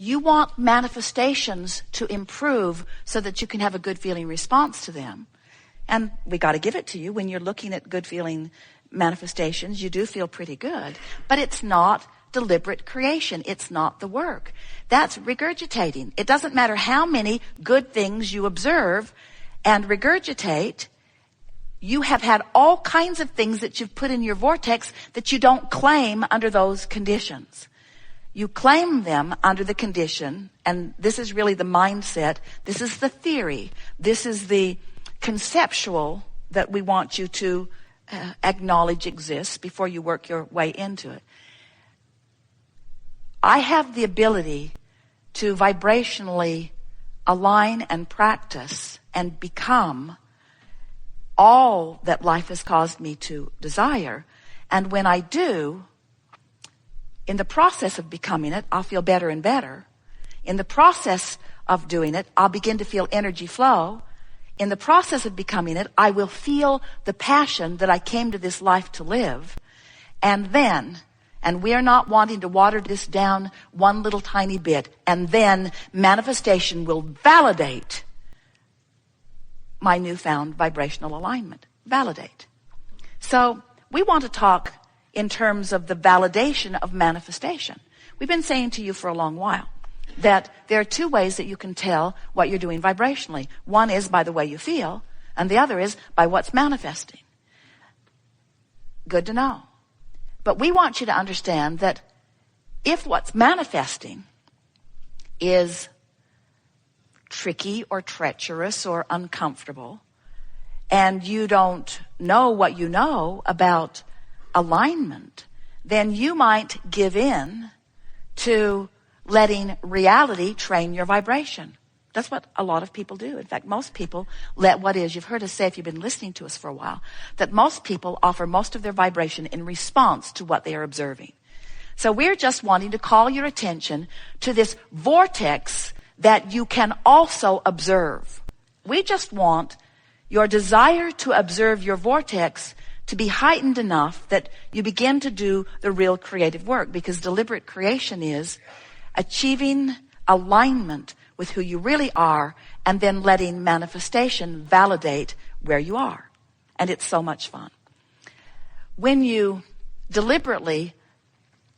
You want manifestations to improve so that you can have a good feeling response to them. And we got to give it to you. When you're looking at good feeling manifestations, you do feel pretty good. But it's not deliberate creation. It's not the work. That's regurgitating. It doesn't matter how many good things you observe and regurgitate. You have had all kinds of things that you've put in your vortex that you don't claim under those conditions. You claim them under the condition, and this is really the mindset. This is the theory. This is the conceptual that we want you to acknowledge exists before you work your way into it. I have the ability to vibrationally align and practice and become all that life has caused me to desire. And when I do, in the process of becoming it, I'll feel better and better. In the process of doing it, I'll begin to feel energy flow. In the process of becoming it, I will feel the passion that I came to this life to live. And then, and we are not wanting to water this down one little tiny bit, and then manifestation will validate my newfound vibrational alignment. Validate. So we want to talk in terms of the validation of manifestation. We've been saying to you for a long while that there are two ways that you can tell what you're doing vibrationally. One is by the way you feel, and the other is by what's manifesting. Good to know. But we want you to understand that if what's manifesting is tricky or treacherous or uncomfortable, and you don't know what you know about alignment, then you might give in to letting reality train your vibration. That's what a lot of people do. In fact, most people let what is, you've heard us say if you've been listening to us for a while, that most people offer most of their vibration in response to what they are observing. So we're just wanting to call your attention to this vortex that you can also observe. We just want your desire to observe your vortex to be heightened enough that you begin to do the real creative work, because deliberate creation is achieving alignment with who you really are and then letting manifestation validate where you are. And it's so much fun. When you deliberately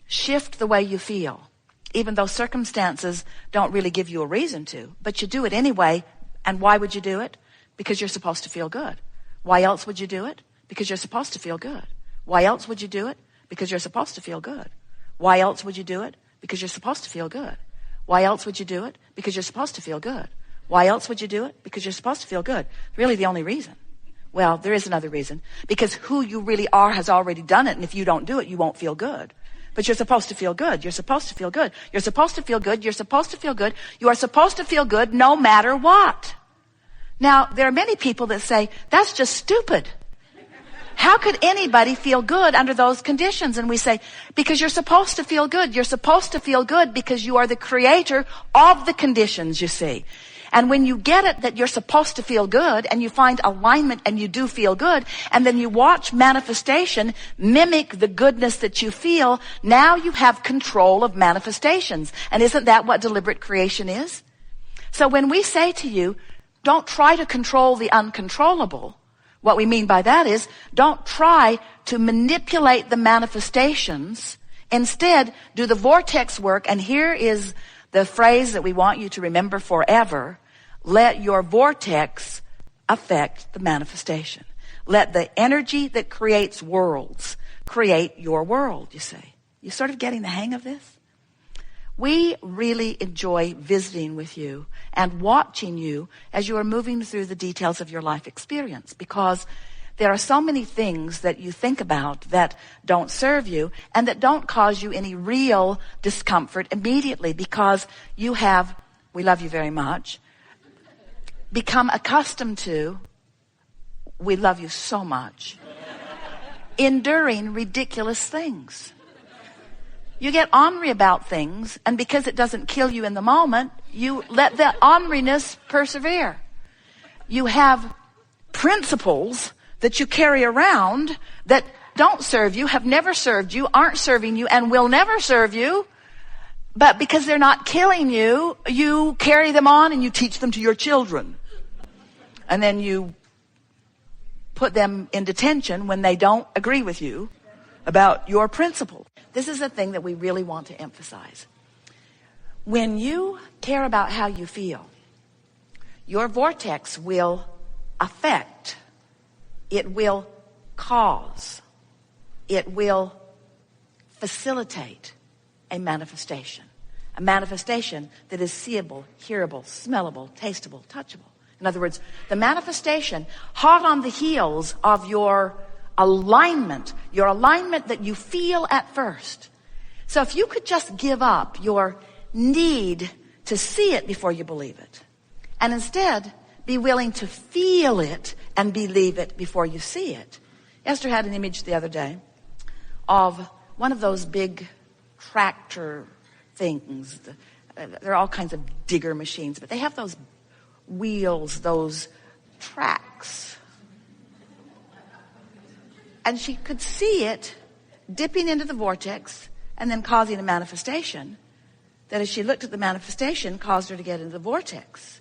shift the way you feel, even though circumstances don't really give you a reason to, but you do it anyway. And why would you do it? Because you're supposed to feel good. Why else would you do it? Because you're supposed to feel good. Why else would you do it? Because you're supposed to feel good. Why else would you do it? Because you're supposed to feel good. Why else would you do it? Because you're supposed to feel good. Why else would you do it? Because you're supposed to feel good. Really the only reason. Well, there is another reason. Because who you really are has already done it, and if you don't do it, you won't feel good. But you're supposed to feel good. You're supposed to feel good. You're supposed to feel good. You're supposed to feel good. You are supposed to feel good no matter what. Now, there are many people that say, that's just stupid. How could anybody feel good under those conditions? And we say, because you're supposed to feel good. You're supposed to feel good because you are the creator of the conditions, you see. And when you get it that you're supposed to feel good and you find alignment and you do feel good, and then you watch manifestation mimic the goodness that you feel, now you have control of manifestations. And isn't that what deliberate creation is? So when we say to you, don't try to control the uncontrollable, what we mean by that is, don't try to manipulate the manifestations. Instead, do the vortex work. And here is the phrase that we want you to remember forever. Let your vortex affect the manifestation. Let the energy that creates worlds create your world, you see. You sort of getting the hang of this? We really enjoy visiting with you and watching you as you are moving through the details of your life experience, because there are so many things that you think about that don't serve you and that don't cause you any real discomfort immediately, because you have, we love you very much, become accustomed to, we love you so much, enduring ridiculous things. You get ornery about things, and because it doesn't kill you in the moment, you let the orneriness persevere. You have principles that you carry around that don't serve you, have never served you, aren't serving you, and will never serve you, But because they're not killing you, you carry them on and you teach them to your children. And then you put them in detention when they don't agree with you about your principle. This is a thing that we really want to emphasize. When you care about how you feel, your vortex will affect, it will cause, it will facilitate a manifestation that is seeable, hearable, smellable, tasteable, touchable. In other words, the manifestation hot on the heels of your alignment that you feel at first. So if you could just give up your need to see it before you believe it, and instead be willing to feel it and believe it before you see it. Esther had an image the other day of one of those big tractor things. There are all kinds of digger machines, but they have those wheels, those tracks. And she could see it dipping into the vortex and then causing a manifestation that, as she looked at the manifestation, caused her to get into the vortex.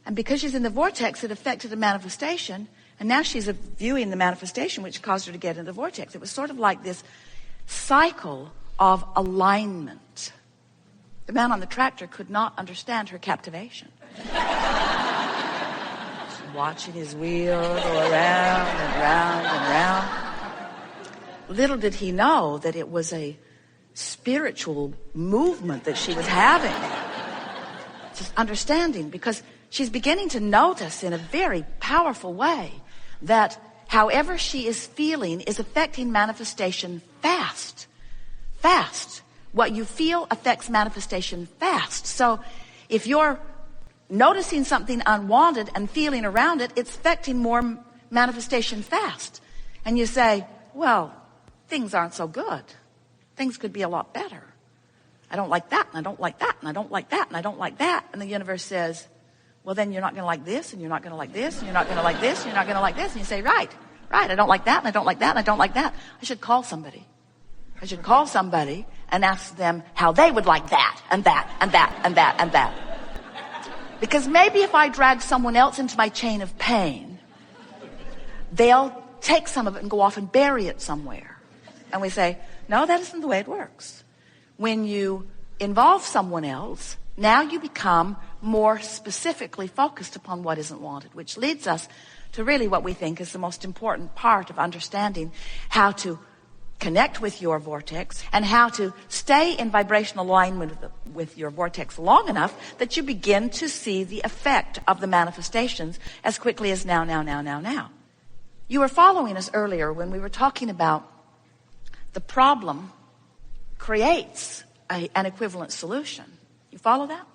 And because she's in the vortex, it affected the manifestation, and now she's viewing the manifestation, which caused her to get into the vortex. It was sort of like this cycle of alignment. The man on the tractor could not understand her captivation. Watching his wheel go around and round and round. Little did he know that it was a spiritual movement that she was having. Just understanding, because she's beginning to notice in a very powerful way that however she is feeling is affecting manifestation fast. Fast. What you feel affects manifestation fast. So if you're noticing something unwanted and feeling around it, it's affecting more manifestation fast. And you say, well, things aren't so good. Things could be a lot better. I don't like that, and I don't like that, and I don't like that, and I don't like that. And the universe says, well, then you're not going to like this, and you're not going to like this, and you're not going to like this, and you're not going to like this. And you say, right, I don't like that, and I don't like that, and I don't like that. I should call somebody. I should call somebody and ask them how they would like that, and that, and that, and that, and that. Because maybe if I drag someone else into my chain of pain, they'll take some of it and go off and bury it somewhere. And we say, no, that isn't the way it works. When you involve someone else, now you become more specifically focused upon what isn't wanted, which leads us to really what we think is the most important part of understanding how to connect with your vortex and how to stay in vibrational alignment with your vortex long enough that you begin to see the effect of the manifestations as quickly as now. You were following us earlier when we were talking about the problem creates an equivalent solution. You follow that?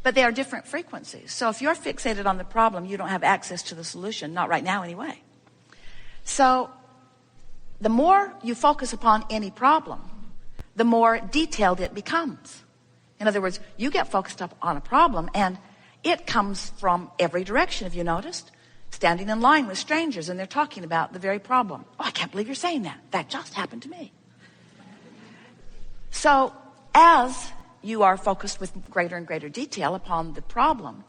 But they are different frequencies. So if you're fixated on the problem, you don't have access to the solution, not right now anyway. So the more you focus upon any problem, the more detailed it becomes. In other words, you get focused up on a problem and it comes from every direction. Have you noticed? Standing in line with strangers and they're talking about the very problem. Oh, I can't believe you're saying that. That just happened to me. So as you are focused with greater and greater detail upon the problem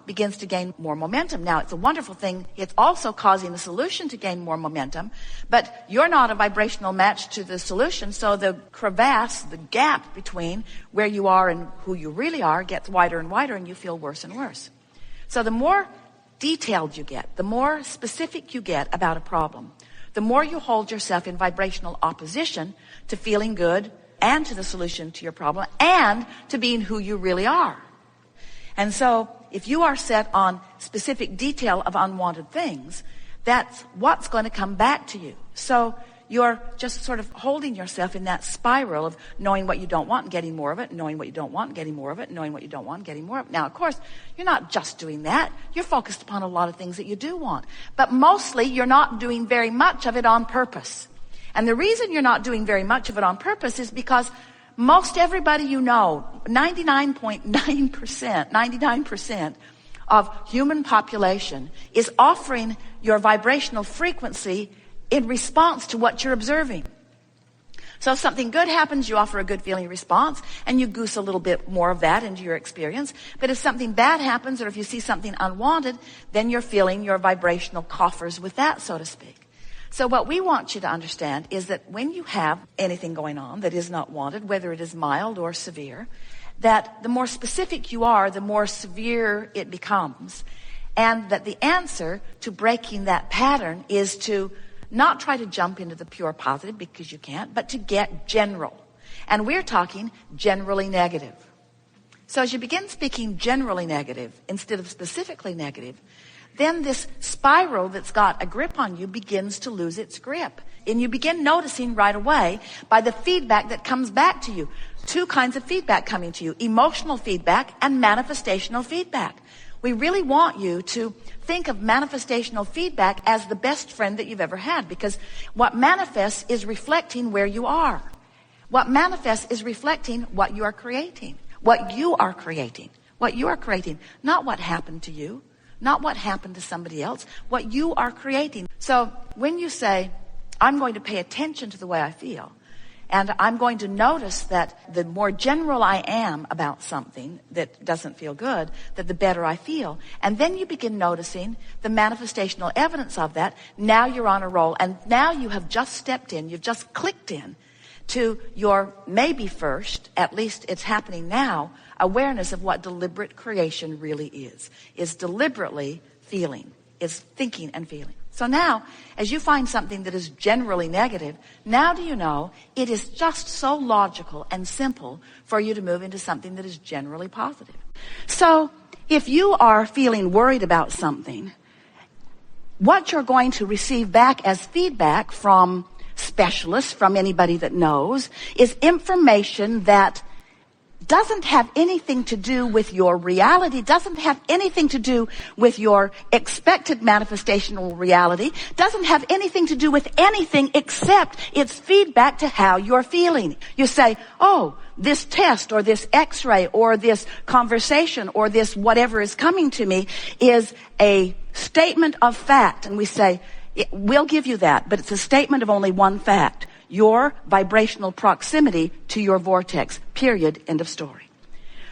begins to gain more momentum. Now, it's a wonderful thing. It's also causing the solution to gain more momentum, but you're not a vibrational match to the solution, so the crevasse, the gap between where you are and who you really are gets wider and wider, and you feel worse and worse. So the more detailed you get, the more specific you get about a problem, the more you hold yourself in vibrational opposition to feeling good and to the solution to your problem and to being who you really are. And so if you are set on specific detail of unwanted things, that's what's going to come back to you. So you're just sort of holding yourself in that spiral of knowing what you don't want and getting more of it, knowing what you don't want and getting more of it, knowing what you don't want and getting more of it. Now, of course, you're not just doing that. You're focused upon a lot of things that you do want. But mostly you're not doing very much of it on purpose. And the reason you're not doing very much of it on purpose is because most everybody you know, 99% of human population is offering your vibrational frequency in response to what you're observing. So if something good happens, you offer a good feeling response, and you goose a little bit more of that into your experience. But if something bad happens, or if you see something unwanted, then you're filling your vibrational coffers with that, so to speak. So what we want you to understand is that when you have anything going on that is not wanted, whether it is mild or severe, that the more specific you are, the more severe it becomes. And that the answer to breaking that pattern is to not try to jump into the pure positive, because you can't, but to get general. And we're talking generally negative. So as you begin speaking generally negative instead of specifically negative, then this spiral that's got a grip on you begins to lose its grip. And you begin noticing right away by the feedback that comes back to you. Two kinds of feedback coming to you: emotional feedback and manifestational feedback. We really want you to think of manifestational feedback as the best friend that you've ever had, because what manifests is reflecting where you are. What manifests is reflecting what you are creating. What you are creating. What you are creating. Not what happened to you. Not what happened to somebody else. What you are creating. So when you say, I'm going to pay attention to the way I feel, and I'm going to notice that the more general I am about something that doesn't feel good, that the better I feel. And then you begin noticing the manifestational evidence of that. Now you're on a roll. And now you have just stepped in. You've just clicked in to your maybe first, at least it's happening now, awareness of what deliberate creation really is deliberately feeling, is thinking and feeling. So now, as you find something that is generally negative, now do you know it is just so logical and simple for you to move into something that is generally positive. So if you are feeling worried about something, what you're going to receive back as feedback from specialists, from anybody that knows, is information that doesn't have anything to do with your reality, doesn't have anything to do with your expected manifestational reality, doesn't have anything to do with anything except it's feedback to how you're feeling. You say, oh, this test or this x-ray or this conversation or this whatever is coming to me is a statement of fact. And we say, we'll give you that, but it's a statement of only one fact: your vibrational proximity to your vortex, period, end of story.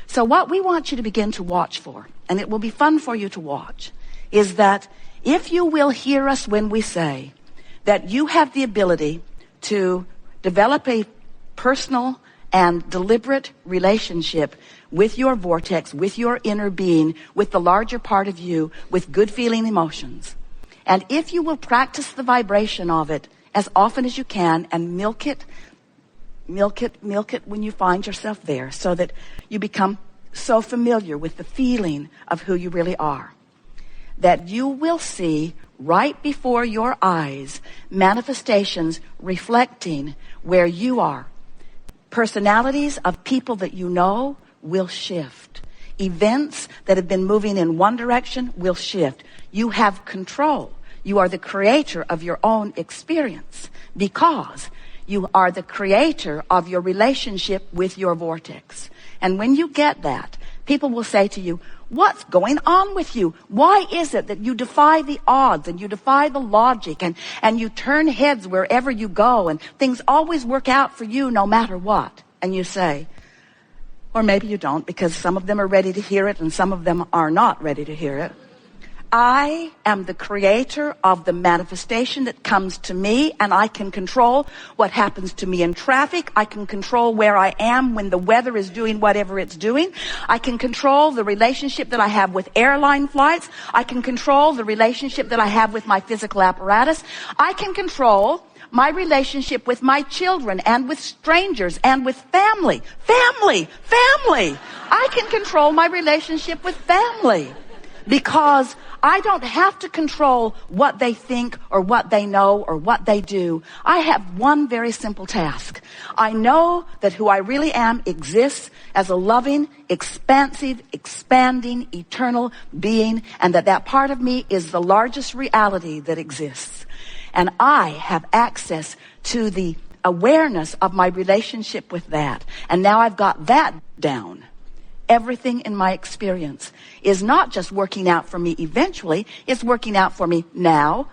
So what we want you to begin to watch for, and it will be fun for you to watch, is that if you will hear us when we say that you have the ability to develop a personal and deliberate relationship with your vortex, with your inner being, with the larger part of you, with good feeling emotions. And if you will practice the vibration of it as often as you can, and milk it when you find yourself there, so that you become so familiar with the feeling of who you really are, that you will see right before your eyes manifestations reflecting where you are. Personalities of people that you know will shift. Events that have been moving in one direction will shift. You have control. You are the creator of your own experience, because you are the creator of your relationship with your vortex. And when you get that, people will say to you, what's going on with you? Why is it that you defy the odds and you defy the logic and you turn heads wherever you go and things always work out for you no matter what? And you say, or maybe you don't, because some of them are ready to hear it and some of them are not ready to hear it. I am the creator of the manifestation that comes to me, and I can control what happens to me in traffic. I can control where I am when the weather is doing whatever it's doing. I can control the relationship that I have with airline flights. I can control the relationship that I have with my physical apparatus. I can control my relationship with my children and with strangers and with family. Family! I can control my relationship with family, because I don't have to control what they think or what they know or what they do. I have one very simple task. I know that who I really am exists as a loving, expansive, expanding, eternal being, and that part of me is the largest reality that exists. And I have access to the awareness of my relationship with that. And now I've got that down. Everything in my experience is not just working out for me eventually, it's working out for me now.